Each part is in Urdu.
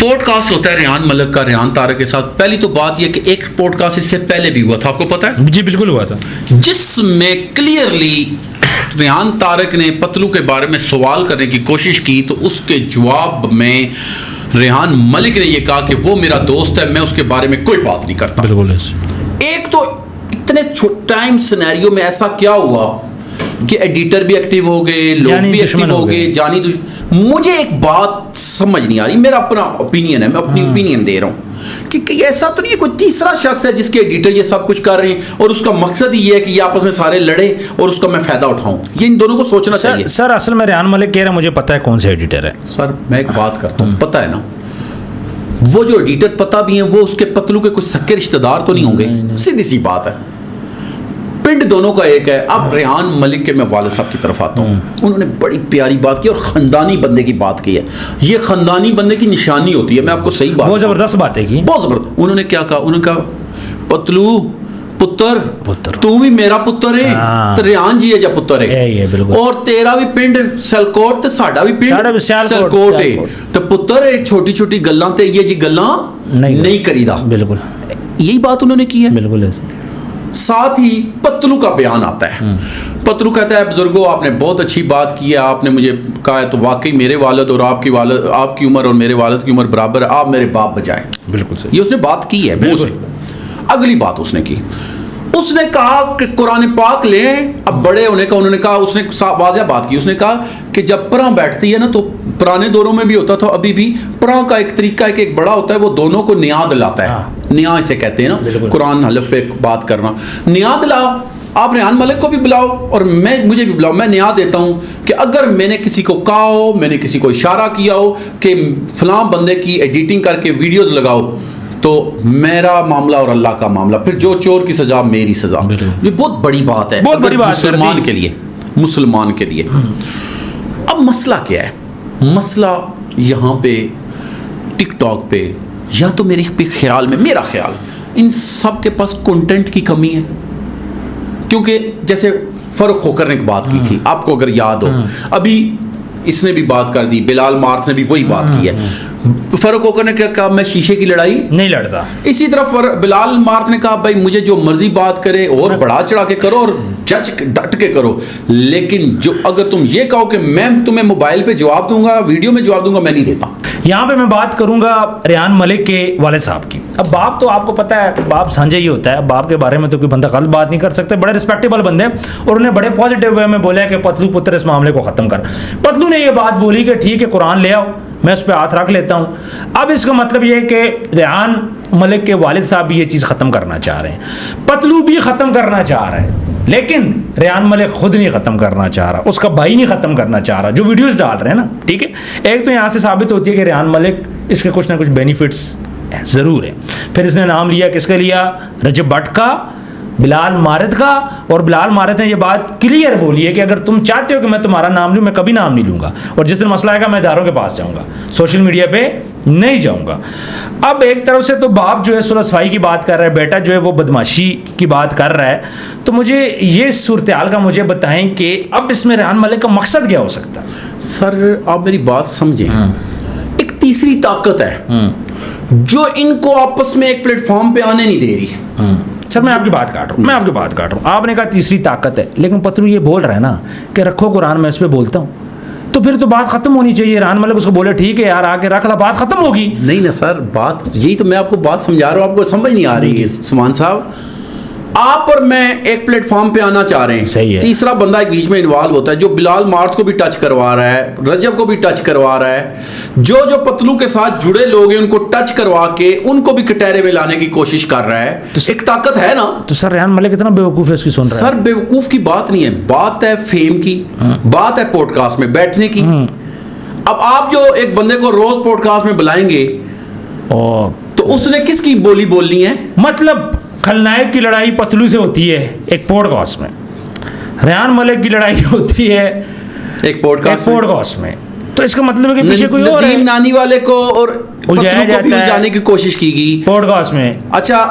پوڈ کاسٹ ہوتا ہے ریحان ملک کا ریحان طارق کے ساتھ. پہلی تو بات یہ کہ ایک پوڈ کاسٹ اس سے پہلے بھی ہوا تھا, آپ کو پتا ہے؟ جی بالکل ہوا تھا, جس میں کلیئرلی ریحان طارق نے پتلو کے بارے میں سوال کرنے کی کوشش کی, تو اس کے جواب میں ریحان ملک نے یہ کہا کہ وہ میرا دوست ہے, میں اس کے بارے میں کوئی بات نہیں کرتا. بالکل. ایک تو اتنے ٹائم سینیریو میں ایسا کیا ہوا کہ ایڈیٹر بھی ایکٹیو ہو گئے, لوگ بھی ایکٹیو ہو گئے, جانی دشمن. مجھے ایک بات سمجھ نہیں آ رہی, میرا اپنا اوپینین ہے, میں اپنی اوپینین دے رہا ہوں کہ ایسا تو نہیں ہے کوئی تیسرا شخص ہے جس کے ایڈیٹر یہ سب کچھ کر رہے ہیں اور اس کا مقصد یہ ہے کہ یہ آپس میں سارے لڑے اور اس کا میں فائدہ اٹھاؤں. یہ ان دونوں کو سوچنا چاہیے. سر اصل میں ریحان ملک کہہ رہا ہے مجھے پتا ہے کون سے ایڈیٹر ہے. سر میں ایک بات کرتا ہوں, پتا ہے نا وہ جو ایڈیٹر پتا بھی ہیں وہ اس کے پتلو کے کوئی سکے رشتہ دار تو نہیں ہوں گے, سیدھی سی بات ہے. پنڈ دونوں کا ایک ہے. اب ریحان ملک کے میں والد صاحب کی طرف آتا ہوں, انہوں نے بڑی پیاری بات کی اور خاندانی بندے کی بات کی ہے. یہ خاندانی بندے کی نشانی ہوتی ہے, میں آپ کو صحیح بات, بہت زبردست باتیں کی, بہت زبردست. انہوں نے کیا کہا, انہوں نے کہا پتلو پتر تو بھی میرا پتر ہے, تو ریحان جی ہے جا پتر ہے, اور تیرا بھی پنڈ سیلکوٹ تے ساڈا بھی پنڈ سیلکوٹ ہے, تو پتر ہے چھوٹی چھوٹی گلاں تے یہ جی گلاں نہیں کریدا. بالکل یہی بات انہوں نے کی ہے. بالکل. ساتھ ہی پتلو کا بیان آتا ہے. پتلو کہتا ہے بزرگوں آپ نے بہت اچھی بات کی ہے, آپ نے مجھے کہا ہے تو واقعی میرے والد اور آپ کی عمر اور میرے والد کی عمر برابر ہے, آپ میرے باپ بجائیں. بالکل صحیح, یہ اس نے بات کی ہے منہ سے. اگلی بات اس نے کی, اس نے کہا کہ قرآن پاک لیں. اب بڑے ہونے کا انہوں نے کہا, اس نے واضح بات کی, اس نے کہا کہ جب پراں بیٹھتی ہے نا, تو پرانے دوروں میں بھی ہوتا تھا, ابھی بھی پراں کا ایک طریقہ ہے کہ ایک بڑا ہوتا ہے وہ دونوں کو نیاد لاتا ہے. نیا اسے کہتے ہیں نا, قرآن حلف پہ بات کرنا. نیاد لا, آپ ریحان ملک کو بھی بلاؤ اور مجھے بھی بلاؤ, میں نیاد دیتا ہوں کہ اگر میں نے کسی کو کہا ہو, میں نے کسی کو اشارہ کیا ہو کہ فلاں بندے کی ایڈیٹنگ کر کے ویڈیوز لگاؤ, تو میرا معاملہ اور اللہ کا معاملہ, پھر جو چور کی سزا میری سزا. یہ بہت بڑی بات ہے, بہت بڑی بات مسلمان کے لیے, مسلمان کے لیے. اب مسئلہ کیا ہے؟ مسئلہ یہاں پہ ٹک ٹاک پہ, یا تو میرا خیال ان سب کے پاس کنٹینٹ کی کمی ہے. کیونکہ جیسے فاروق کھوکھر نے ایک بات کی تھی, آپ کو اگر یاد ہو, ابھی اس نے بھی بات کر دی, بلال مارتھ نے بھی وہی بات کی ہے. فاروق کھوکھر نے کیا کہا, میں شیشے کی لڑائی نہیں لڑتا. اسی طرح بلال مارتھ نے کہا بھائی مجھے جو مرضی بات کرے اور بڑھا چڑھا کے کرو اور جج ڈٹ کے کرو, لیکن جو اگر تم یہ کہو کہ میں تمہیں موبائل پہ جواب دوں گا, ویڈیو میں جواب دوں گا, میں نہیں دیتا. یہاں پہ میں بات کروں گا ریحان ملک کے والد صاحب کی. اب باپ تو آپ کو پتہ ہے باپ سانجا ہی ہوتا ہے, باپ کے بارے میں تو کوئی بندہ غلط بات نہیں کر سکتا. بڑے رسپیکٹیبل بندے, اور انہیں بڑے پازیٹیو وے میں بولا ہے کہ پتلو پتر اس معاملے کو ختم کر. پتلو نے یہ بات بولی کہ ٹھیک ہے قرآن لے آؤ, میں اس پہ ہاتھ رکھ لیتا ہوں. اب اس کا مطلب یہ ہے کہ ریحان ملک کے والد صاحب بھی یہ چیز ختم کرنا چاہ رہے ہیں, پتلو بھی ختم کرنا چاہ رہے ہیں, لیکن ریحان ملک خود نہیں ختم کرنا چاہ رہا, اس کا بھائی نہیں ختم کرنا چاہ رہا جو ویڈیوز ڈال رہے ہیں نا. ٹھیک ہے, ایک تو یہاں سے ثابت ہوتی ہے کہ ریحان ملک اس کے کچھ نہ کچھ بینیفٹس ضرور ہیں. پھر اس نے نام لیا کس کا لیا, رجب بٹ کا, بلال مارتھ کا, اور بلال مارتھ نے یہ بات کلیئر بولی ہے کہ اگر تم چاہتے ہو کہ میں تمہارا نام لوں, میں کبھی نام نہیں لوں گا, اور جس دن مسئلہ آئے گا میں اداروں کے پاس جاؤں گا, سوشل میڈیا پہ نہیں جاؤں گا. اب ایک طرف سے تو باپ جو ہے صلح صفائی کی بات کر رہا ہے, بیٹا جو ہے وہ بدماشی کی بات کر رہا ہے. تو مجھے یہ صورتحال کا مجھے بتائیں کہ اب اس میں ریحان ملک کا مقصد کیا ہو سکتا ہے؟ سر آپ میری بات سمجھیں, ایک تیسری طاقت ہے جو ان کو آپس میں ایک پلیٹ فارم پہ آنے نہیں دے رہی. سر میں آپ کی بات کاٹ رہا ہوں, آپ نے کہا تیسری طاقت ہے, لیکن پتلو یہ بول رہا ہے نا کہ رکھو قرآن, میں اس پہ بولتا ہوں, تو پھر تو بات ختم ہونی چاہیے. ریحان ملک اس کو بولے ٹھیک ہے یار آ کے رکھ لا, بات ختم ہوگی. نہیں نا سر, بات یہی تو میں آپ کو بات سمجھا رہا ہوں, آپ کو سمجھ نہیں آ رہی ہے. سمان صاحب آپ اور میں ایک پلیٹ فارم پہ آنا چاہ رہے ہیں, صحیح ہے. تیسرا بندہ ایک بیچ میں انوالو ہوتا ہے جو بلال مارتھ کو بھی ٹچ کروا رہا ہے, رجب کو بھی ٹچ کروا رہا ہے, جو پتلو کے ساتھ جڑے لوگ ہیں ان کو ٹچ کروا کے ان کو بھی کٹہرے میں لانے کی کوشش کر رہا ہے. ایک طاقت ہے نا. تو سر ریحان ملک اتنا بیوقوف ہے اس کی سن رہا ہے؟ سر بیوقوف کی بات نہیں ہے, بات ہے فیم کی, بات ہے پوڈ کاسٹ میں بیٹھنے کی. اب آپ جو ایک بندے کو روز پوڈ کاسٹ میں بلائیں گے تو اس نے کس کی بولی بولنی ہے؟ مطلب کھلنائک کی لڑائی پتلو سے ہوتی ہے ایک پوڈ کاسٹ میں, ریحان ملک کی لڑائی ہوتی ہے ایک پوڈ کاسٹ میں, تو اس کا مطلب ہے کہ پیچھے کوئی اور ہے. ندیم نانی والے کو اور پتلو کو بھی الجھانے کی کوشش کی گئی پوڈ کاسٹ میں. اچھا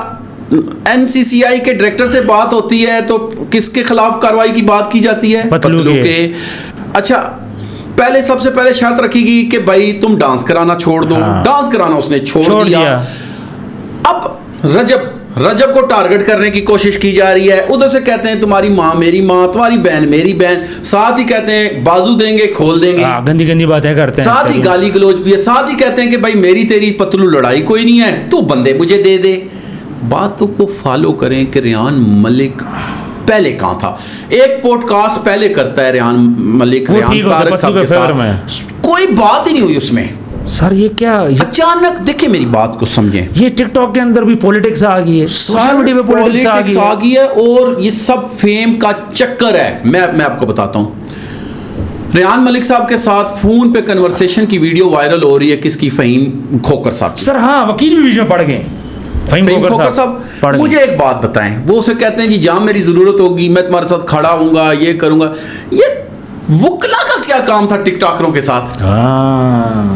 NCCI کے ڈائریکٹر سے بات ہوتی ہے تو کس کے خلاف کارروائی کی بات کی جاتی ہے؟ پتلو کے. اچھا پہلے سب سے پہلے شرط رکھی گئی کہ بھائی تم ڈانس کرانا چھوڑ دو. ڈانس کرانا اس نے چھوڑ دیا. اب رجب کو ٹارگٹ کرنے کی کوشش کی جا رہی ہے. ادھر سے کہتے ہیں تمہاری ماں میری ماں, تمہاری بہن میری بہن, ساتھ ہی کہتے ہیں بازو دیں گے کھول دیں گے, گندی گندی باتیں کرتے ہیں, ساتھ ہی گالی گلوچ بھی ہے, ساتھ ہی کہتے ہیں کہ بھائی میری تیری پتلو لڑائی کوئی نہیں ہے, تو بندے مجھے دے دے. باتوں کو فالو کریں کہ ریان ملک پہلے کہاں تھا. ایک پوڈ کاسٹ پہلے کرتا ہے ریان ملک ریان طارق صاحب کے ساتھ, کوئی بات ہی نہیں ہوئی اس میں. سر یہ کیا اچانک دیکھیں میری بات کو سمجھیں, یہ ٹک ٹاک کے اندر بھی پولیٹکس آ گئی ہے, سوشل میڈیا پہ پولیٹکس آ گئی ہے, اور یہ سب فیم کا چکر ہے. میں آپ کو بتاتا ہوں, ریان ملک صاحب کے ساتھ فون پہ کنورسیشن کی ویڈیو وائرل ہو رہی ہے, کس کی؟ فہیم کھوکر صاحب. سر ہاں وکیل بھی بیچ میں پڑ گئے. فہیم کھوکر صاحب مجھے ایک بات بتائیں, وہ اسے کہتے ہیں جی جہاں میری ضرورت ہوگی میں تمہارے ساتھ کھڑا ہوں گا, یہ کروں گا. یہ وکلا کا کیا کام تھا ٹک ٹاکروں کے ساتھ؟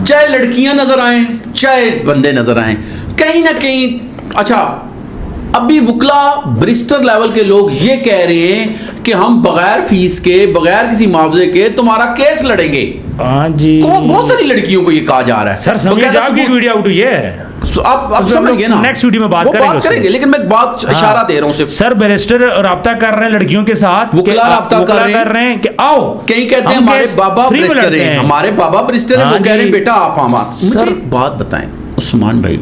چاہے لڑکیاں نظر آئیں چاہے بندے نظر آئیں, کہیں نہ کہیں. اچھا ابھی وکلا برسٹر لیول کے لوگ یہ کہہ رہے ہیں کہ ہم بغیر فیس کے بغیر کسی معاوضے کے تمہارا کیس لڑیں گے. جی بہت ساری لڑکیوں کو یہ کہا جا رہا ہے. سر سمجھ آپ کی ویڈیو آؤٹ ہوئی ہے, آپ سمجھ گئے نا, نیکسٹ ویڈیو میں بات کریں گے, لیکن میں بات اشارہ دے رہا ہوں صرف. سر بیرسٹر رابطہ کر رہے ہیں لڑکیوں کے ساتھ, وکلا رابطہ کر رہے ہیں کہ آؤ, کہیں کہتے ہیں ہمارے بابا برسٹر ہیں, ہمارے بابا برسٹر ہیں, وہ کہہ رہے ہیں بیٹا آپ ہمارا. مجھے ایک بات بتائیں عثمان بھائی,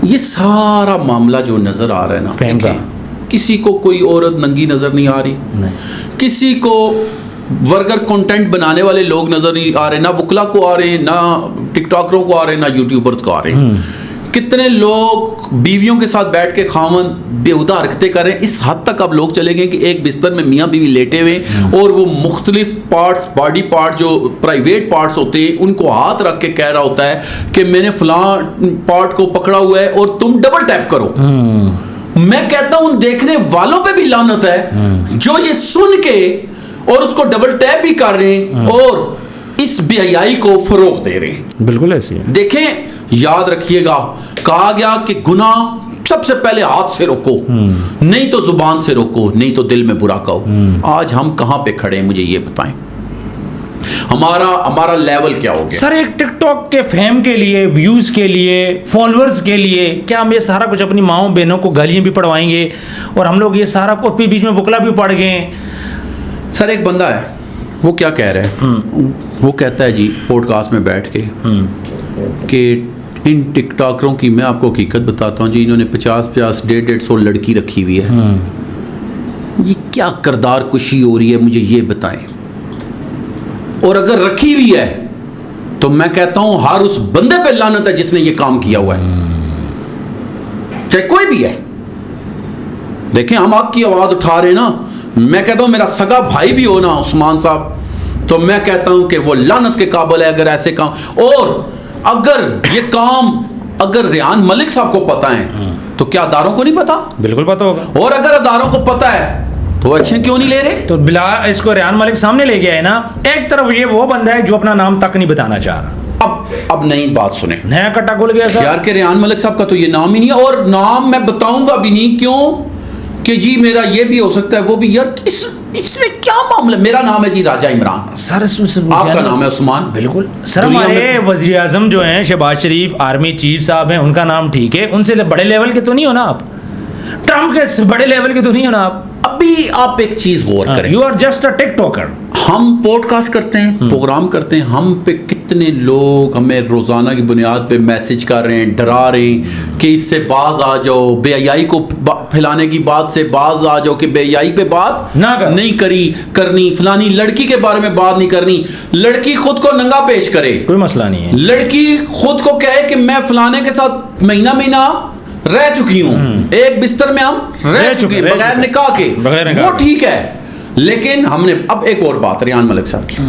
یہ سارا معاملہ جو نظر آ رہا ہے نا, کسی کو کوئی عورت ننگی نظر نہیں آ رہی, کسی کو ورگر کنٹینٹ بنانے والے لوگ نظر نہیں آ رہے, نہ وکلا کو آ رہے ہیں, نہ ٹک ٹاکروں کو آ رہے ہیں, نہ یوٹیوبرز کو آ رہے ہیں. کتنے لوگ بیویوں کے ساتھ بیٹھ کے خامن بےہودہ حرکتیں کر رہے ہیں. اس حد تک اب لوگ چلے گئے کہ ایک بستر میں میاں بیوی لیٹے ہوئے اور وہ مختلف پارٹس, باڈی پارٹ جو پرائیویٹ پارٹس ہوتے ہیں, ان کو ہاتھ رکھ کے کہہ رہا ہوتا ہے کہ میں نے فلاں پارٹ کو پکڑا ہوا ہے اور تم ڈبل ٹیپ کرو. میں کہتا ہوں دیکھنے والوں پہ بھی لعنت ہے جو یہ سن کے اور اس کو ڈبل ٹیپ بھی کر رہے ہیں اور اس بے حیائی کو فروغ دے رہے ہیں. بالکل ایسی ہے. دیکھیں یاد رکھیے گا, کہا گیا کہ گناہ سب سے پہلے ہاتھ سے روکو, نہیں تو زبان سے روکو, نہیں تو دل میں برا کہو. آج ہم کہاں پہ کھڑے ہیں مجھے یہ بتائیں, ہمارا لیول کیا ہو گیا؟ سر ایک ٹک ٹاک کے فیم کے لیے, ویوز کے لیے, فالوورز کے لیے کیا ہم یہ سارا کچھ اپنی ماؤں بہنوں کو گالیاں بھی پڑوائیں گے, اور ہم لوگ یہ سارا کچھ بیچ میں وکلا بھی پڑ گئے. سر ایک بندہ ہے, وہ کیا کہہ رہے ہیں, وہ کہتا ہے جی پوڈ کاسٹ میں بیٹھ کے کہ ان ٹک ٹاکروں کی میں آپ کو حقیقت بتاتا ہوں جی, انہوں نے 50 150 لڑکی رکھی ہوئی ہے. یہ کیا کردار کشی ہو رہی ہے مجھے یہ بتائیں. اور اگر رکھی ہوئی ہے تو میں کہتا ہوں ہر اس بندے پہ لعنت ہے جس نے یہ کام کیا ہوا ہے, چاہے کوئی بھی ہے. دیکھیں ہم آپ کی آواز اٹھا رہے ہیں نا, میں کہتا ہوں میرا سگا بھائی بھی ہو نا عثمان صاحب, تو میں کہتا ہوں کہ وہ لعنت کے قابل ہے اگر ایسے کام. اور اگر یہ کام اگر ریان ملک صاحب کو پتہ ہے تو کیا اداروں کو نہیں پتا؟ بالکل پتہ ہوگا. اور اگر اداروں کو پتہ ہے تو ایکشن کیوں نہیں لے رہے؟ تو بلا اس کو ریان ملک سامنے لے گیا ہے نا. ایک طرف یہ وہ بندہ ہے جو اپنا نام تک نہیں بتانا چاہ رہا. اب نئی بات سنیں, نیا کٹا کھل گیا سر یار کہ ریان ملک صاحب کا تو یہ نام ہی نہیں ہے, اور نام میں بتاؤں گا بھی نہیں. کیوں کہ جی میرا یہ بھی ہو سکتا ہے وہ بھی. یار اس میں کیا معاملہ؟ میرا نام ہے جی راجہ عمران سر, آپ کا نام ہے عثمان. بالکل سر. ہمارے وزیر اعظم جو ہیں شہباز شریف آرمی چیف صاحب ہیں, ان کا نام ٹھیک ہے, ان سے بڑے لیول کے تو نہیں ہو نا آپ, ٹرمپ کے بڑے لیول کے تو نہیں ہو نا آپ. ابھی آپ ایک چیز غور کریں, you are just a TikToker. ہم پوڈ کاسٹ کرتے ہیں, پروگرام کرتے ہیں, ہم پہ کتنے لوگ ہمیں روزانہ کی بنیاد پہ میسج کر رہے ہیں, ڈرا رہے ہیں کہ اس سے باز آ جاؤ, بے حیائی کو پھیلانے کی بات سے باز آ جاؤ, کہ بے حیائی پہ بات نہیں کرنی, فلانی لڑکی کے بارے میں بات نہیں کرنی. لڑکی خود کو ننگا پیش کرے, کوئی مسئلہ نہیں ہے. لڑکی خود کو کہے کہ میں فلانے کے ساتھ مہینہ رہ چکی ہوں, ایک بستر میں ہم رہ چکے ہیں بغیر نکاح کے, وہ ٹھیک ہے. لیکن ہم نے اب ایک اور بات ریان ملک صاحب کی.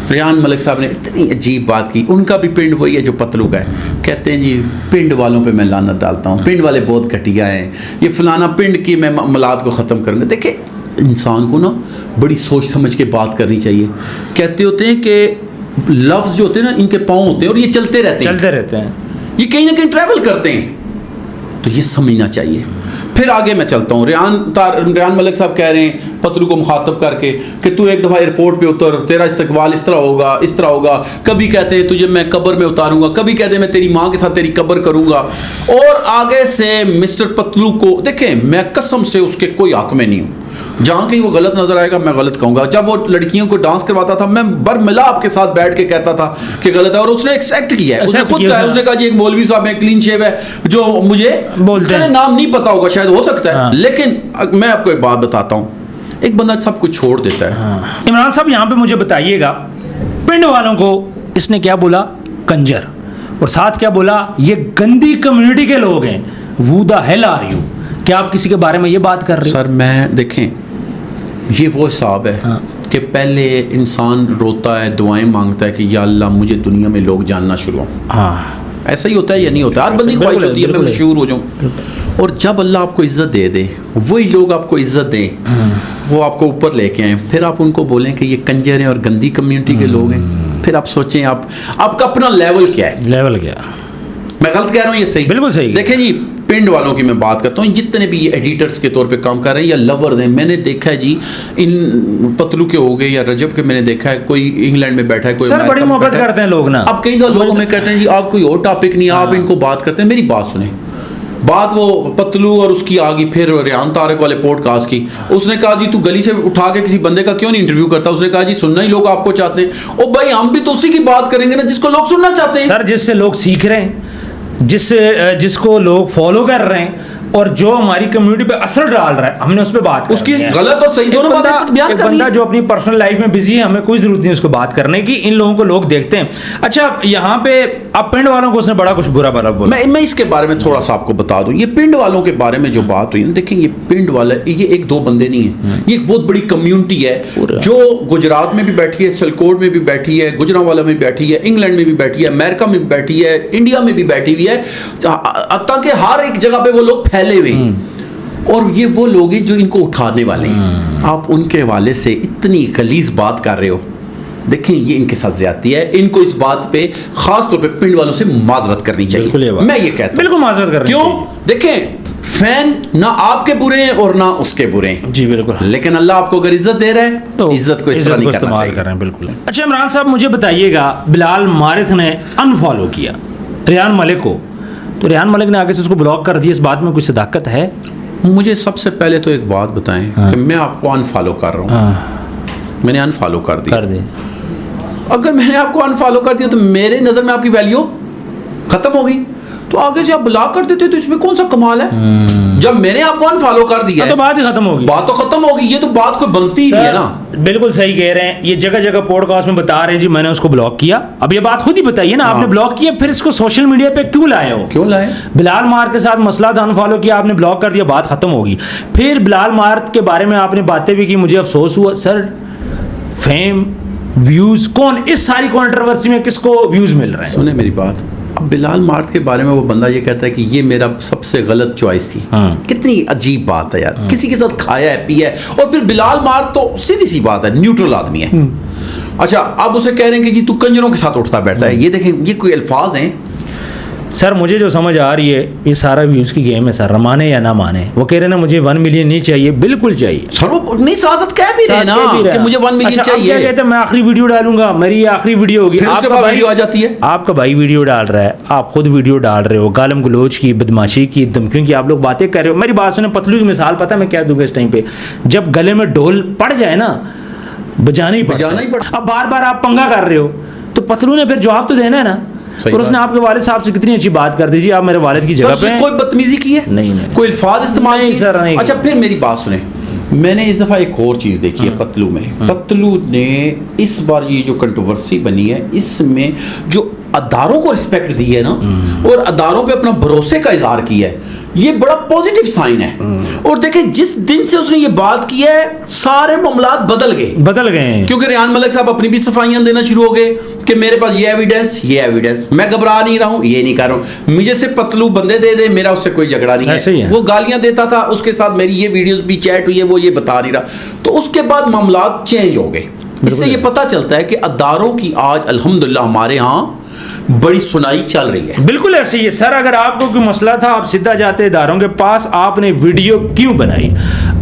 ریان ملک صاحب نے اتنی عجیب بات کی, ان کا بھی پنڈ وہی ہے جو پتلو کا ہے. کہتے ہیں جی پنڈ والوں پہ میں لعنت ڈالتا ہوں, پنڈ والے بہت گھٹیا ہیں, یہ فلانا پنڈ کی میں معاملات کو ختم کروں گا. دیکھیں انسان کو نا بڑی سوچ سمجھ کے بات کرنی چاہیے. کہتے ہوتے ہیں کہ لفظ جو ہوتے ہیں نا ان کے پاؤں ہوتے ہیں اور یہ چلتے رہتے ہیں, یہ کہیں نہ کہیں ٹریول کرتے ہیں. تو یہ سمجھنا چاہیے. پھر آگے میں چلتا ہوں. ریان ملک صاحب کہہ رہے ہیں پتلو کو مخاطب کر کے کہ تو ایک دفعہ ایئرپورٹ پہ اتر, تیرا استقبال اس طرح ہوگا. کبھی کہتے ہیں تجھے میں قبر میں اتاروں گا, کبھی کہتے ہیں میں تیری ماں کے ساتھ تیری قبر کروں گا. اور آگے سے مسٹر پتلو کو دیکھیں, میں قسم سے اس کے کوئی حق میں نہیں ہوں. جہاں کہیں وہ غلط نظر آئے گا میں غلط کہوں گا. جب وہ لڑکیوں کو ڈانس کرواتا تھا میں برملا آپ کے ساتھ بیٹھ کے کہتا تھا کہ غلط ہے, اور اس نے ایکسیپٹ کیا ہے. اس نے خود کہا, اس نے کہا جی ایک مولوی صاحب ہے, کلین شیو ہے, جو مجھے نام نہیں پتا ہوگا, شاید ہو سکتا ہے, لیکن میں آپ کو ایک بات بتاتا ہوں, ایک بندہ سب کچھ چھوڑ دیتا ہے. عمران صاحب یہاں پہ مجھے بتائیے گا, پنڈ والوں کو اس نے کیا بولا؟ کنجر, اور ساتھ کیا بولا؟ یہ گندی کمیونٹی کے لوگ ہیں. who the hell are you؟ کیا آپ کسی کے بارے میں یہ بات کر رہے ہیں؟ سر میں دیکھیں, یہ وہ حساب ہے کہ پہلے انسان روتا ہے, دعائیں مانگتا ہے کہ یا اللہ مجھے دنیا میں لوگ جاننا شروع ہوں. ایسا ہی ہوتا ہے یا نہیں ہوتا؟ ہر بندی خواہش ہوتی ہے میں مشہور ہو جاؤں. اور جب اللہ آپ کو عزت دے دے, وہی لوگ آپ کو عزت دیں, وہ آپ کو اوپر لے کے آئیں, پھر آپ ان کو بولیں کہ یہ کنجر ہیں اور گندی کمیونٹی کے لوگ ہیں, پھر آپ سوچیں آپ کا اپنا لیول کیا ہے. لیول کیا؟ میں غلط کہہ رہا ہوں؟ یہ صحیح, بالکل صحیح. دیکھیں جی, پنڈ والوں کی میں بات کرتا ہوں, جتنے بھی یہ ایڈیٹرز کے طور پہ کام کر رہے ہیں یا لورز ہیں, میں نے دیکھا ہے جی ان پتلو کے ہو گئے یا رجب کے, میں نے دیکھا ہے کوئی انگلینڈ میں بیٹھا ہے, کوئی سر بڑی محبت کرتے ہیں لوگ نا. اب کئی لوگوں میں کہتے ہیں جی آپ کوئی اور ٹاپک نہیں, آپ ان کو بات کرتے ہیں. میری بات سنیں, بات وہ پتلو اور اس کی آگی پھر ریان طارق والے پوڈ کاسٹ کی. اس نے کہا جی تو گلی سے اٹھا کے کسی بندے کا کیوں نہیں انٹرویو کرتا؟ اس نے کہا جی سننا ہی لوگ آپ کو چاہتے ہیں. او بھائی ہم بھی تو اسی کی بات کریں گے نا جس کو لوگ سننا چاہتے ہیں. سر جس سے لوگ سیکھ رہے ہیں, جس کو لوگ فالو کر رہے ہیں, اور جو ہماری کمیونٹی پہ اثر ڈال رہا ہے, ہم نے اس پہ بات کرنی ہے. اس کی غلط اور صحیح دونوں باتیں بیان کرنی ہے. بندہ جو اپنی پرسنل لائف میں بزی ہے, ہمیں کوئی ضرورت نہیں اس کو بات کرنے کی, ان لوگوں کو لوگ دیکھتے ہیں. اچھا یہاں پہ اب پنڈ والوں کو اس نے بڑا کچھ برا بھلا بولا. میں اس کے بارے میں تھوڑا سا آپ کو بتا دوں. یہ پنڈ والوں کے بارے میں جو بات ہوئی نا, دیکھیں یہ پنڈ والا یہ ایک دو بندے نہیں ہیں, یہ ایک بہت بڑی کمیونٹی ہے جو گجرات میں بھی بیٹھی ہے, سلکوٹ میں بھی بیٹھی ہے, گجرانوالا میں بیٹھی ہے, انگلینڈ میں بھی بیٹھی ہے, امریکہ میں بھی بیٹھی ہے, انڈیا میں بھی بیٹھی ہوئی ہے, تاکہ ہر ایک جگہ پہ وہ لوگ پھیلے ہوئے ہیں. اور یہ وہ لوگ ہیں جو ان کو اٹھانے والے ہیں. آپ ان کے والے سے اتنی غلیظ بات کر رہے ہو, دیکھیں یہ ان کے ساتھ زیادتی ہے. ان کو اس بات پہ خاص طور پہ پنڈ والوں سے معذرت کرنی چاہیے. میں یہ کہتا ہوں بالکل معذرت کرنی چاہیے. کیوں؟ دیکھیں فین نہ آپ کے برے ہیں اور نہ اس کے برے ہیں جی بالکل, لیکن اللہ آپ کو اگر عزت دے رہا ہے تو عزت کو اس طرح نہیں کرنا چاہیے. بالکل. اچھا عمران صاحب مجھے بتائیے گا, بلال مارث نے انفالو کیا ریان ملک کو, تو ریان ملک نے آگے سے اس کو بلاک کر دیا, اس بات میں کوئی صداقت ہے؟ مجھے سب سے پہلے تو ایک بات بتائیں کہ میں آپ کو انفالو کر رہا ہوں, میں نے انفالو کر دیا. اگر میں نے آپ کو انفالو کر دیا تو میرے نظر میں آپ کی ویلیو ختم ہوگی, تو آگے سے آپ بلاک کر دیتے تو اس میں کون سا کمال ہے؟ جب میں نے آپ کو انفالو کر دیا تو بات ہی ختم ہوگی. بات تو ختم ہوگی, یہ تو بات کوئی بنتی ہی نہیں ہے نا. بالکل صحیح کہہ رہے ہیں, یہ جگہ جگہ پوڈ کاسٹ میں بتا رہے ہیں جی میں نے اس کو بلاک کیا. اب یہ بات خود ہی بتائیے نا, آپ نے بلاک کیا پھر اس کو سوشل میڈیا پہ کیوں لائے ہو؟ کیوں لائے؟ بلال مارث کے ساتھ مسئلہ تھا, انفالو کیا آپ نے, بلاک کر دیا, بات ختم ہوگی. پھر بلال مارث کے بارے میں آپ نے باتیں بھی کی, مجھے افسوس ہوا. سر فیم ویوز کون, اس ساری کنٹروورسی میں کس کو ویوز مل رہے ہیں؟ سنیں میری بات, اب بلال مارث کے بارے میں وہ بندہ یہ کہتا ہے کہ یہ میرا سب سے غلط چوائس تھی. کتنی عجیب بات ہے یار, کسی کے ساتھ کھایا ہے پیا ہے, اور پھر بلال مارث تو سیدھی سی بات ہے نیوٹرل آدمی ہے. اچھا اب اسے کہہ رہے ہیں کہ جی تو کنجروں کے ساتھ اٹھتا بیٹھتا ہے. یہ دیکھیں یہ کوئی الفاظ ہیں. سر مجھے جو سمجھ آ رہی ہے یہ سارا ویوز کی گیم ہے سر, مانے یا نہ مانے. وہ کہہ رہے ہیں نا مجھے 1 ملین نہیں چاہیے, بالکل چاہیے سر. وہ نہیں سیاست کہہ بھی رہے نا کہ مجھے 1 ملین چاہیے. کیا کہتے ہیں میں آخری ویڈیو ڈالوں گا, میری یہ آخری ویڈیو ہوگی. آپ کا ویڈیو آ جاتی ہے, آپ کا بھائی ویڈیو ڈال رہا ہے, آپ خود ویڈیو ڈال رہے ہو, گالم گلوچ کی, بدماشی کی, دھمکیوں کی آپ لوگ باتیں کر رہے ہو. میری بات سنیں, پتلو کی مثال پتہ میں کیا دوں گا اس ٹائم پہ, جب گلے میں ڈھول پڑ جائے نا بجانا ہی پڑتا. اب بار بار آپ پنگا کر رہے ہو تو پتلو نے پھر جواب تو دینا ہے نا. اور اس نے آپ کے والد صاحب سے کتنی اچھی بات کر دی جی, آپ میرے والد کی جگہ پہ ہیں. کوئی بدتمیزی کی ہے؟ نہیں. کوئی الفاظ استعمال نہیں سر, نہیں. اچھا پھر میری بات سنیں, میں نے اس دفعہ ایک اور چیز دیکھی ہے پتلو میں. پتلو نے اس بار یہ جو کنٹروورسی بنی ہے اس میں جو اداروں کو رسپیکٹ دی ہے نا, اور اداروں پہ اپنا بھروسے کا اظہار کیا ہے, یہ بڑا پوزیٹیو سائن ہے. اور دیکھیں جس دن سے اس نے یہ بات کی ہے سارے معاملات بدل گئے ہیں, کیونکہ ریان ملک صاحب اپنی بھی صفائیاں دینا شروع ہو گئے کہ میرے پاس یہ ایویڈنس, میں گھبرا نہیں رہا ہوں, یہ نہیں کر رہا ہوں, مجھے سے پتلو بندے دے دے, میرا اس سے کوئی جھگڑا نہیں ہے. وہ گالیاں دیتا تھا, اس کے ساتھ میری یہ ویڈیوز بھی چیٹ ہوئی ہے, وہ یہ بتا نہیں رہا. تو اس کے بعد معاملات چینج ہو گئے. اس سے یہ پتہ چلتا ہے کہ اداروں کی آج الحمدللہ ہمارے ہاں بڑی سنائی چل رہی ہے. بالکل ایسے ہی ہے سر. اگر آپ کو کوئی مسئلہ تھا آپ سیدھا جاتے اداروں کے پاس, آپ نے ویڈیو کیوں بنائی,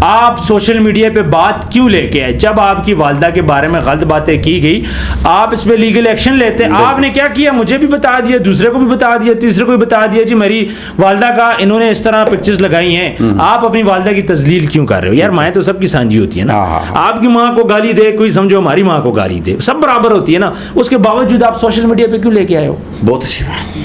آپ سوشل میڈیا پہ بات کیوں لے کے آئے, جب آپ کی والدہ کے بارے میں غلط باتیں کی گئی آپ اس پہ لیگل ایکشن لیتے. آپ نے کیا کیا, مجھے بھی بتا دیا, دوسرے کو بھی بتا دیا, تیسرے کو بھی بتا دیا, جی میری والدہ کا انہوں نے اس طرح پکچرز لگائی ہیں, آپ اپنی والدہ کی تذلیل کیوں کر رہے ہو. یار مائیں تو سب کی سانجی ہوتی ہے نا, آپ کی ماں کو گالی دے کوئی, سمجھو ہماری ماں کو گالی دے, سب برابر ہوتی ہے نا, اس کے باوجود آپ سوشل میڈیا پہ کیوں لے کے آئے ہو. بہت اچھی بات,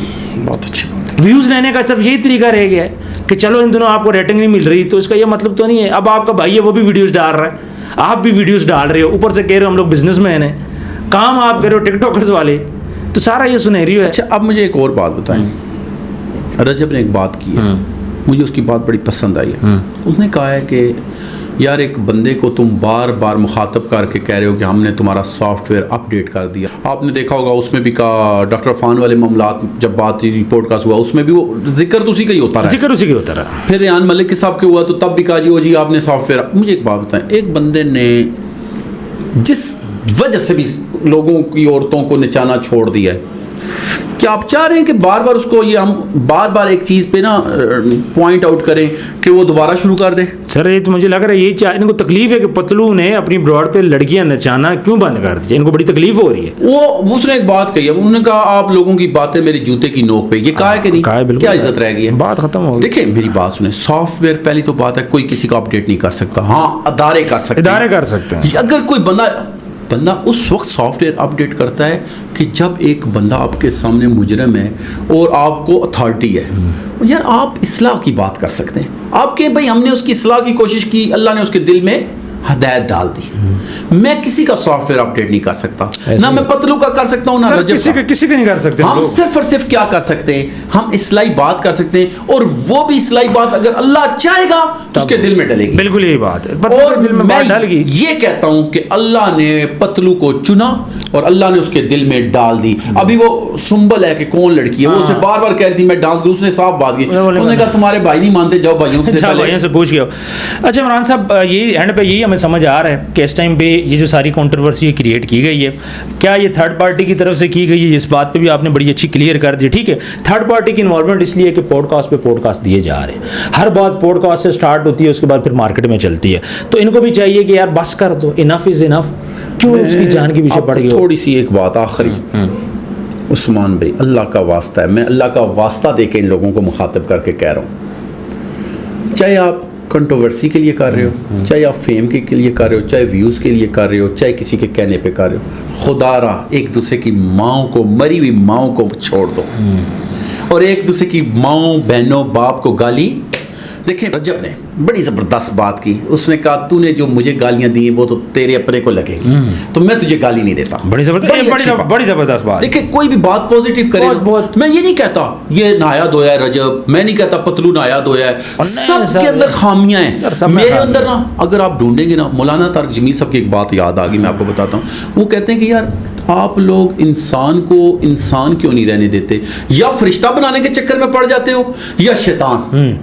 بہت اچھی بات. ویوز لینے کا صرف یہی طریقہ رہ گیا ہے کہ چلو ان دنوں آپ کو ریٹنگ نہیں مل رہی تو اس کا یہ مطلب تو نہیں ہے اب آپ کا بھائی ہے وہ بھی ویڈیوز ڈال رہا ہے, آپ بھی ویڈیوز ڈال رہے ہو, اوپر سے کہہ رہے ہو ہم لوگ بزنس مین ہیں, کام آپ کر رہے ہو ٹک ٹاکرز والے, تو سارا یہ سنہری ہے. اچھا اب مجھے ایک اور بات بتائیں, رجب نے ایک بات کی ہے, مجھے اس کی بات بڑی پسند آئی ہے. اس نے کہا ہے کہ یار ایک بندے کو تم بار بار مخاطب کر کے کہہ رہے ہو کہ ہم نے تمہارا سافٹ ویئر اپ ڈیٹ کر دیا. آپ نے دیکھا ہوگا اس میں بھی کہا ڈاکٹر عرفان والے معاملات جب بات پوڈ کاسٹ ہوا اس میں بھی وہ ذکر تو اسی کا ہی ہوتا رہا, ذکر اسی کا ہوتا رہا. پھر ریان ملک کے صاحب کے ہوا تو تب بھی کہا جی آپ نے سافٹ ویئر. مجھے ایک بات بتائیں, ایک بندے نے جس وجہ سے بھی لوگوں کی عورتوں کو نچانا چھوڑ دیا ہے, کیا آپ چاہ رہے ہیں کہ بار بار اس کو یہ ہم بار بار ایک چیز پہ نا پوائنٹ آؤٹ کریں کہ وہ دوبارہ شروع کر دیں. سر یہ تو مجھے لگ رہا ہے یہی ان کو تکلیف ہے کہ پتلو نے اپنی براڈ پہ لڑکیاں نچانا کیوں بند کر دیا, ان کو بڑی تکلیف ہو رہی ہے. وہ اس نے ایک بات کہی ہے, انہوں نے کہا آپ لوگوں کی باتیں میری جوتے کی نوک پہ, یہ کہا ہے کہ نہیں, کیا عزت رہ گئی ہے, بات ختم ہو گئی. دیکھیں میری بات سنیں, سافٹ ویئر پہلی تو بات ہے کوئی کسی کو اپڈیٹ نہیں کر سکتا, ہاں ادارے کر سکتے ہیں. اگر کوئی بندہ اس وقت سافٹ ویئر اپڈیٹ کرتا ہے کہ جب ایک بندہ آپ کے سامنے مجرم ہے اور آپ کو اتھارٹی ہے, یار آپ اصلاح کی بات کر سکتے ہیں. آپ کہیں بھائی ہم نے اس کی اصلاح کی کوشش کی, اللہ نے اس کے دل میں ہدایت ڈال دی. میں کسی کا سافٹ ویئر اپڈیٹ نہیں کر سکتا, نہ میں پتلو کا کر سکتا ہوں, نہ رجب کا, کسی کا نہیں کر سکتے. ہم صرف اور صرف کیا کر سکتے ہیں, ہم اصلاحی بات کر سکتے ہیں, اور وہ بھی اصلاحی بات اگر اللہ چاہے گا تو اس کے دل میں ڈلے گی. بالکل یہی بات ہے, اور میں یہ کہتا ہوں کہ اللہ نے پتلو کو چنا اور اللہ نے اس کے دل میں ڈال دی. ابھی وہ سنبل ہے کہ کون لڑکی ہے, وہ اسے بار بار کہہ رہی تھی میں ڈانس کروں, اس نے صاف بات کی, انہوں نے کہا تمہارے بھائی نہیں مانتے, جاؤ بھائیوں سے پوچھ گیا. اچھا عمران صاحب یہی اینڈ پہ یہی ہمیں سمجھ آ رہا ہے کہ اس ٹائم پہ یہ جو ساری کنٹروورسی کریٹ کی گئی ہے, کیا یہ تھرڈ پارٹی کی طرف سے کی گئی ہے, اس بات پہ بھی آپ نے بڑی اچھی کلیئر کر دی. ٹھیک ہے, تھرڈ پارٹی کی انوالومنٹ اس لیے کہ پوڈ کاسٹ پہ پوڈ کاسٹ دیے جا رہے ہیں, ہر بات پوڈ کاسٹ سے سٹارٹ ہوتی ہے, اس کے بعد پھر مارکیٹ میں چلتی ہے, تو ان کو بھی چاہیے کہ یار بس کر دو, انف از انف, کیوں اس کی جان کے پیچھے پڑ گئی. تھوڑی سی ایک بات آخری, عثمان بھائی اللہ کا واسطہ ہے, میں اللہ کا واسطہ دے کے ان لوگوں کو مخاطب کر کے کہہ رہا ہوں, چاہے آپ کنٹروورسی کے لیے کر رہے ہو, چاہے آپ فیم کے لیے کر رہے ہو, چاہے ویوز کے لیے کر رہے ہو, چاہے کسی کے کہنے پہ کر رہے ہو, خدا را ایک دوسرے کی ماؤں کو, مری ہوئی ماؤں کو چھوڑ دو, اور ایک دوسرے کی ماؤں بہنوں باپ کو گالی. دیکھیں رجب نے بڑی زبردست بات کی, اس نے کہا تو نے جو مجھے گالیاں دی وہ تو تیرے اپنے کو لگے گی, تو میں تجھے گالی نہیں دیتا. بڑی زبردست بات. دیکھیں کوئی بھی بات پازیٹیو کرے, میں یہ نہیں کہتا یہ نایاب ہویا ہے رجب, میں نہیں کہتا پتلو نایاب ہویا ہے, سب کے اندر خامیاں ہیں. میرے اندر نا اگر آپ ڈھونڈیں گے نا, مولانا طارق جمیل صاحب کی ایک بات یاد آ گئی, میں آپ کو بتاتا ہوں. وہ کہتے ہیں کہ یار آپ لوگ انسان کو انسان کیوں نہیں رہنے دیتے, یا فرشتہ بنانے کے چکر میں پڑ جاتے ہو یا شیطان.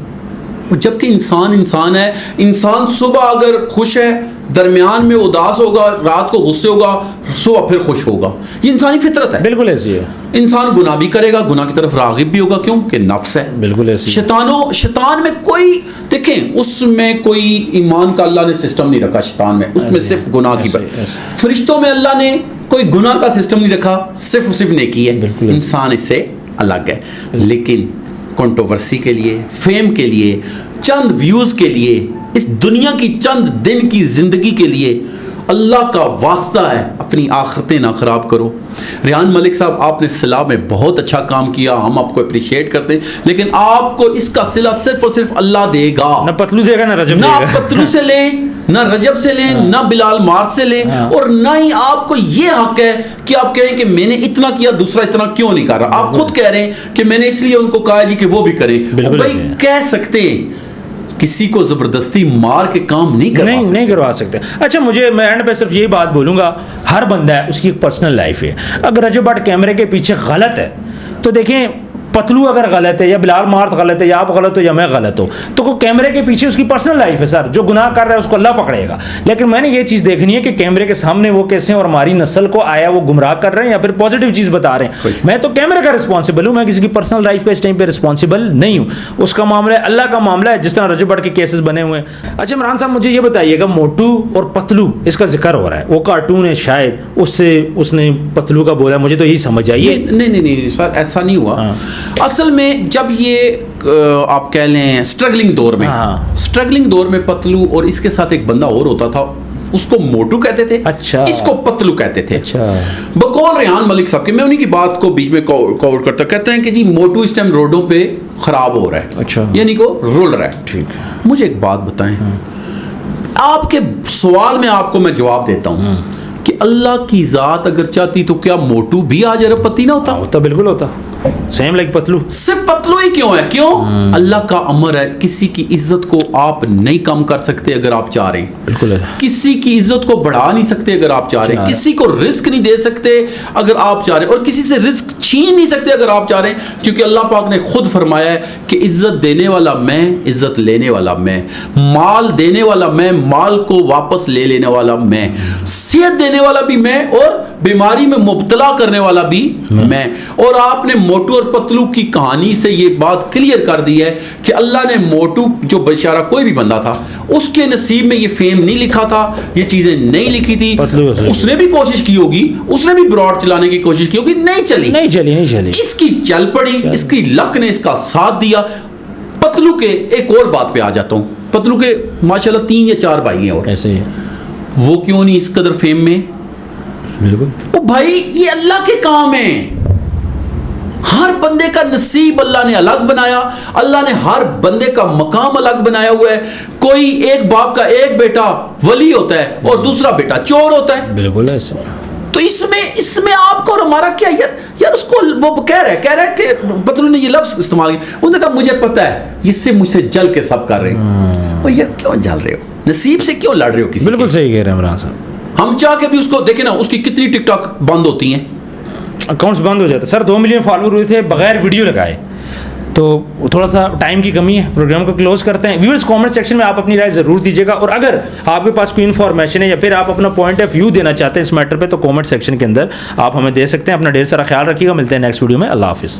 جبکہ انسان ہے, انسان صبح اگر خوش ہے درمیان میں اداس ہوگا, رات کو غصے ہوگا, صبح پھر خوش ہوگا, یہ انسانی فطرت ہے. بالکل ایسی ہے. انسان گناہ بھی کرے گا, گناہ کی طرف راغب بھی ہوگا, کیوں کہ نفس ہے. بالکل ایسی. شیطان میں کوئی, دیکھیں اس میں کوئی ایمان کا اللہ نے سسٹم نہیں رکھا, شیطان میں اس میں صرف گناہ کی بات. فرشتوں میں اللہ نے کوئی گناہ کا سسٹم نہیں رکھا, صرف نیکی ہے. انسان اس سے الگ ہے. لیکن کنٹروورسی کے لیے, فیم کے لیے, چند ویوز کے لیے, اس دنیا کی چند دن کی زندگی کے لیے, اللہ کا واسطہ ہے اپنی آخرتیں نہ خراب کرو. ریان ملک صاحب آپ نے صلاح میں بہت اچھا کام کیا, ہم آپ کو اپریشیٹ کرتے ہیں, لیکن آپ کو اس کا صلہ صرف اور صرف اللہ دے گا. نہ پتلو دے گا, نہ رجب دے گا. نہ پتلو سے لیں, نہ رجب سے لیں, نہ بلال مارک سے لیں, اور نہ ہی آپ کو یہ حق ہے کہ آپ کہیں کہ میں نے اتنا کیا دوسرا اتنا کیوں نہیں کر رہا. آپ خود کہہ رہے ہیں کہ میں نے اس لیے ان کو کہا جی کہ وہ بھی کریں. بھائی کہہ سکتے ہیں, کسی کو زبردستی مار کے کام نہیں کروا سکتے. اچھا مجھے میں اینڈ پہ صرف یہی بات بولوں گا, ہر بندہ ہے اس کی ایک پرسنل لائف ہے. اگر رجب بٹ کیمرے کے پیچھے غلط ہے تو دیکھیں پتلو اگر غلط ہے یا بلال مارت غلط ہے یا آپ غلط ہو یا میں غلط ہو تو کیمرے کے پیچھے اس کی پرسنل لائف ہے سر. جو گناہ کر رہا ہے اس کو اللہ پکڑے گا. لیکن میں نے یہ چیز دیکھنی ہے کہ کیمرے کے سامنے وہ کیسے ہیں اور ہماری نسل کو آیا وہ گمراہ کر رہے ہیں یا پھر پازیٹیو چیز بتا رہے ہیں. میں تو کیمرے کا رسپانسبل ہوں, میں کسی کی پرسنل لائف کا اس ٹائم پہ رسپانسبل نہیں ہوں. اس کا معاملہ ہے, اللہ کا معاملہ ہے, جس طرح رجب بٹ کے کیسز بنے ہوئے ہیں. اچھا عمران صاحب مجھے یہ بتائیے گا, موٹو اور پتلو اس کا ذکر ہو رہا ہے, وہ کارٹون ہے شاید, اس سے اس نے پتلو کا بولا, مجھے تو یہی سمجھ آئی. نہیں سر ایسا نہیں ہوا. اصل میں جب یہ آپ کہہ لیں اسٹرگلنگ دور میں پتلو اور اس کے ساتھ ایک بندہ اور ہوتا تھا, اس کو موٹو کہتے تھے, اچھا اس کو پتلو کہتے تھے. اچھا بقول ریحان ملک صاحب کے, میں انہی کی بات کو بیچ میں کور کرتا, کہتے ہیں کہ جی موٹو اس ٹائم روڈوں پہ خراب ہو رہا ہے, اچھا یعنی کو رول رہا ہے. ٹھیک. مجھے ایک بات بتائیں, آپ کے سوال میں آپ کو میں جواب دیتا ہوں کہ اللہ کی ذات اگر چاہتی تو کیا موٹو بھی آج اربپتی نہ ہوتا؟ ہوتا, بالکل ہوتا, سیم لائک پتلو. صرف پتلو ہی کیوں ہے؟ کیوں؟ اللہ کا امر ہے, کسی کی عزت کو آپ نہیں کم کر سکتے اگر آپ چاہ رہے ہیں. بالکل ہے. کسی کی عزت کو بڑھا نہیں سکتے اگر آپ چاہ رہے ہیں. کسی کو رزق نہیں دے سکتے اگر آپ چاہ رہے ہیں, اور کسی سے رزق چھین نہیں سکتے اگر آپ چاہ رہے ہیں, کیونکہ اللہ پاک نے خود فرمایا ہے کہ عزت دینے والا میں, عزت لینے والا میں, مال دینے والا میں, مال کو واپس لے لینے والا میں, صحت دینے والا بھی میں, اور بیماری میں مبتلا کرنے والا بھی میں. اور آپ نے موٹو اور پتلو کی کہانی سے یہ بات کلیئر کر دی ہے کہ اللہ نے موٹو جو بیچارہ کوئی بھی بندہ تھا اس کے نصیب میں یہ فیم نہیں لکھا تھا, یہ چیزیں نہیں لکھی تھی. اس نے بھی کوشش کی ہوگی, اس نے بھی براڈ چلانے کی کوشش کی ہوگی, نہیں چلی. اس کی چل پڑی, اس کی لک نے اس کا ساتھ دیا. پتلو کے ایک اور بات پہ آ جاتا ہوں, پتلو کے ماشاءاللہ 3 یا 4 بھائی ہیں, اور ایسے ہی وہ کیوں نہیں اس قدر فیم میں؟ بالکل. وہ بھائی یہ اللہ کے کام ہیں. ہر بندے کا نصیب اللہ نے الگ بنایا, اللہ نے ہر بندے کا مقام الگ بنایا ہوا ہے. کوئی ایک باپ کا ایک بیٹا ولی ہوتا ہے اور دوسرا بیٹا چور ہوتا ہے. بالکل ایسے. تو اس میں آپ کو اور ہمارا کیا یار اس کو وہ کہہ رہا ہے کہ پتلو نے یہ لفظ استعمال کیا, انہوں نے کہا مجھے پتہ ہے اس سے مجھ سے جل کے سب کر رہے ہیں. اور یہ کیوں جل رہے ہو, نصیب سے کیوں لڑ رہے ہو کسی؟ بالکل صحیح کہہ رہے ہیں عمران صاحب. ہم چاہ کے بھی اس کو دیکھیں نا, اس کی کتنی ٹک ٹاک بند ہوتی ہیں, اکاؤنٹس بند ہو جاتے. سر 2 ملین فالوور ہوئے تھے بغیر ویڈیو لگائے, تو تھوڑا سا ٹائم کی کمی ہے, پروگرام کو کلوز کرتے ہیں. ویورز کامنٹ سیکشن میں آپ اپنی رائے ضرور دیجیے گا, اور اگر آپ کے پاس کوئی انفارمیشن ہے یا پھر آپ اپنا پوائنٹ آف ویو دینا چاہتے ہیں اس میٹر پہ, تو کامنٹ سیکشن کے اندر آپ ہمیں دے سکتے ہیں. اپنا ڈھیر سارا خیال رکھیے گا, ملتے ہیں نیکسٹ ویڈیو میں. اللہ حافظ.